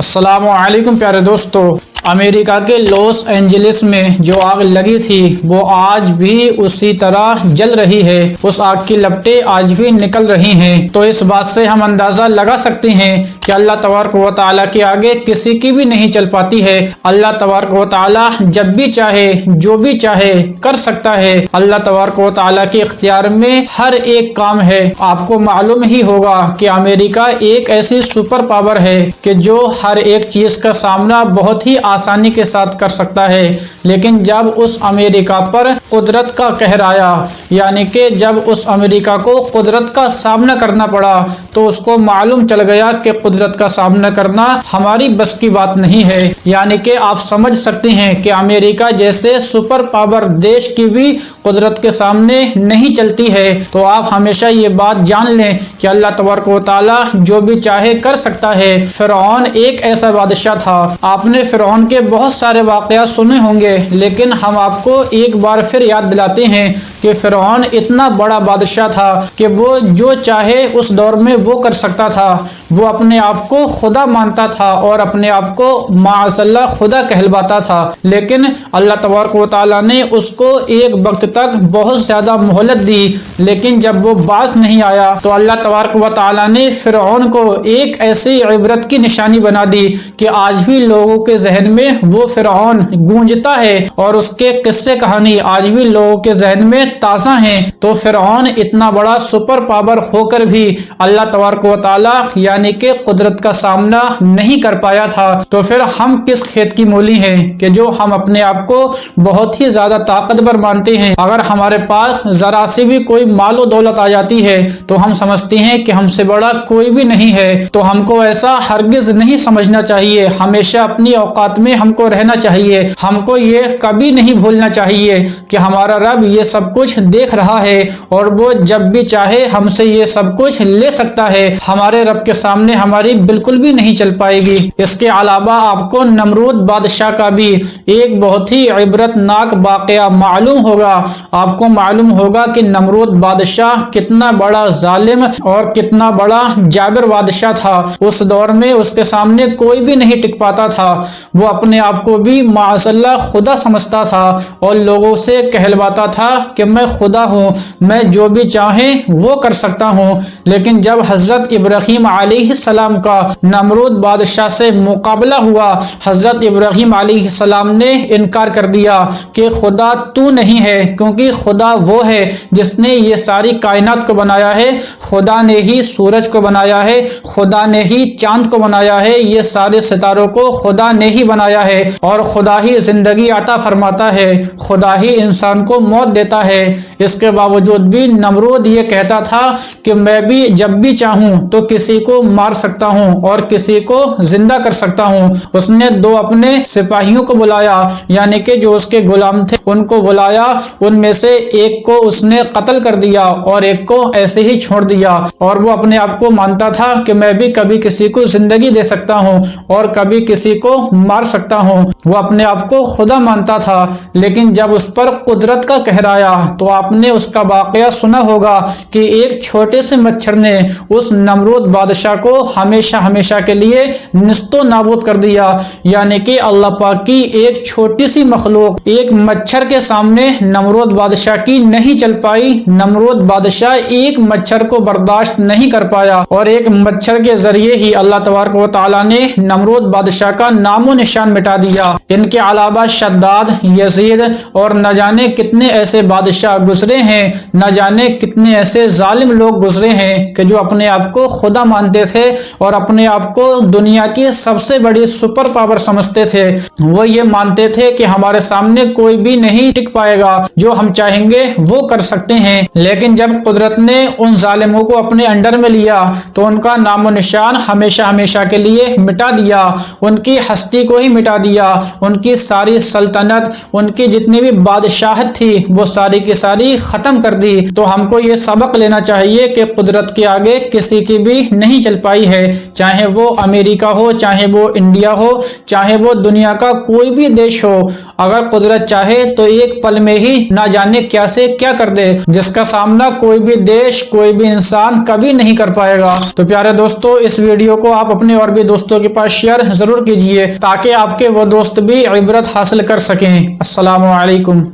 अस्सलामु अलैकुम प्यारे दोस्तों। अमेरिका के लॉस एंजलिस में जो आग लगी थी वो आज भी उसी तरह जल रही है। उस आग की लपटें आज भी निकल रही हैं। तो इस बात से हम अंदाजा लगा सकते हैं कि अल्लाह तबारक व तआला के आगे किसी की भी नहीं चल पाती है। अल्लाह तबारक व तआला जब भी चाहे जो भी चाहे कर सकता है। अल्लाह तबारक व तआला के इख्तियार में हर एक काम है। आपको मालूम ही होगा कि अमेरिका एक ऐसी सुपर पावर है कि जो हर एक चीज का सामना बहुत ही आसानी के साथ कर सकता है। लेकिन जब उस अमेरिका पर कुदरत का कहर आया, यानी कि जब उस अमेरिका को कुदरत का सामना करना पड़ा, तो उसको मालूम चल गया कि कुदरत का सामना करना हमारी बस की बात नहीं है। यानी कि आप समझ सकते हैं कि अमेरिका जैसे सुपर पावर देश की भी कुदरत के सामने नहीं चलती है। तो आप हमेशा ये बात जान लें कि अल्लाह तबारक व तआला जो भी चाहे कर सकता है। फिरौन एक ऐसा बादशाह था। आपने फिरौन के बहुत सारे वाकयात सुने होंगे, लेकिन हम आपको एक बार फिर याद दिलाते हैं कि फिरौन इतना बड़ा बादशाह था कि वो जो चाहे उस दौर में वो कर सकता था। वो अपने आप को खुदा मानता था और अपने आप को माअज़ल्लाह खुदा कहलवाता था। लेकिन अल्लाह तबारक व तआला ने उसको एक वक्त तक बहुत ज्यादा मोहलत दी, लेकिन जब वो बाज नहीं आया तो अल्लाह तबारक व तआला ने फिरौन को एक ऐसी इबरत की निशानी बना दी कि आज भी लोगों के जहन में वो फिरौन गूंजता है और उसके किस्से कहानी आज भी लोगों के जहन में ताज़ा हैं। तो फिरौन इतना बड़ा सुपर पावर होकर भी अल्लाह तबारक व तआला यानी कि कुदरत का सामना नहीं कर पाया था। तो फिर हम किस खेत की मूली हैं कि जो हम अपने आप को बहुत ही ज्यादा ताकतवर मानते हैं। अगर हमारे पास जरा से भी कोई मालो दौलत आ जाती है तो हम समझते हैं कि हमसे बड़ा कोई भी नहीं है। तो हमको ऐसा हरगिज नहीं समझना चाहिए। हमेशा अपनी औकात में हमको रहना चाहिए। हमको ये कभी नहीं भूलना चाहिए कि हमारा रब ये सब कुछ देख रहा है और वो जब भी चाहे हमसे ये सब कुछ ले सकता है। हमारे रब के सामने हमारी बिल्कुल भी नहीं चल पाएगी। इसके अलावा आपको नमरूद बादशाह का भी एक बहुत ही इबरतनाक वाकया मालूम होगा। आपको मालूम होगा कि नमरूद बादशाह कितना बड़ा जालिम और कितना बड़ा जाबिर बादशाह था। उस दौर में उसके सामने कोई भी नहीं टिक पाता था। वो अपने आप को भी माअज़ल्लाह खुदा समझता था और लोगों से कहलवाता था कि मैं खुदा हूँ, मैं जो भी चाहे वो कर सकता हूँ। लेकिन जब हजरत इब्राहीम अलैहिस्सलाम का नमरूद बादशाह से मुकाबला हुआ, हजरत इब्राहीम अलैहिस्सलाम ने इनकार कर दिया कि खुदा तू नहीं है, क्योंकि खुदा वो है जिसने ये सारी कायनात को बनाया है। खुदा ने ही सूरज को बनाया है, खुदा ने ही चांद को बनाया है, ये सारे सितारों को खुदा ने ही बनाया है और खुदा ही जिंदगी अता फरमाता है, खुदा ही इंसान को मौत देता है। इसके बावजूद भी नमरूद ये कहता था कि मैं भी जब भी चाहूं तो किसी को मार सकता हूं और किसी को जिंदा कर सकता हूं। उसने दो अपने सिपाहियों को बुलाया, यानी कि जो उसके गुलाम थे उनको बुलाया। उनमें से एक को उसने कत्ल कर दिया और एक को ऐसे ही छोड़ दिया। और वो अपने आप को मानता था कि मैं भी कभी किसी को जिंदगी दे सकता हूं और कभी किसी को मार सकता हूं। वो अपने आप को खुदा मानता था। लेकिन जब उस पर कुदरत का कहर आया तो आपने उसका वाकया सुना होगा कि एक छोटे से मच्छर ने उस नमरूद बादशाह को हमेशा हमेशा के लिए निस्तो नाबूद कर दिया। यानी कि अल्लाह पाक की एक छोटी सी मखलूक एक मच्छर के सामने नमरूद बादशाह की नहीं चल पाई। नमरूद बादशाह एक मच्छर को बर्दाश्त नहीं कर पाया और एक मच्छर के जरिए ही अल्लाह तबारक व तआला ने नमरूद बादशाह का नामो निशान मिटा दिया। इनके अलावा शद्दाद, यजीद और न जाने कितने ऐसे बादशाह गुजरे हैं, न जाने कितने ऐसे जालिम लोग गुजरे हैं कि जो अपने आप को खुदा मानते थे और अपने आप को दुनिया की सबसे बड़ी सुपर पावर समझते थे। वो ये मानते थे कि हमारे सामने कोई भी नहीं टिक पाएगा, जो हम चाहेंगे वो कर सकते हैं। लेकिन जब कुदरत ने उन जालिमों को अपने अंडर में लिया तो उनका नामो निशान हमेशा हमेशा के लिए मिटा दिया। उनकी हस्ती को ही मिटा दिया, उनकी सारी सल्तनत, उनकी जितनी भी बादशाह چاہت تھی وہ ساری کی ساری ختم کر دی۔ تو ہم کو یہ سبق لینا چاہیے کہ قدرت کے آگے کسی کی بھی نہیں چل پائی ہے، چاہے وہ امریکہ ہو، چاہے وہ انڈیا ہو، چاہے وہ دنیا کا کوئی بھی دیش ہو۔ اگر قدرت چاہے تو ایک پل میں ہی نہ جانے کیا سے کیا کر دے، جس کا سامنا کوئی بھی دیش، کوئی بھی انسان کبھی نہیں کر پائے گا۔ تو پیارے دوستو، اس ویڈیو کو آپ اپنے اور بھی دوستوں کے پاس شیئر ضرور کیجئے تاکہ آپ کے وہ دوست بھی عبرت حاصل کر سکیں۔ السلام علیکم۔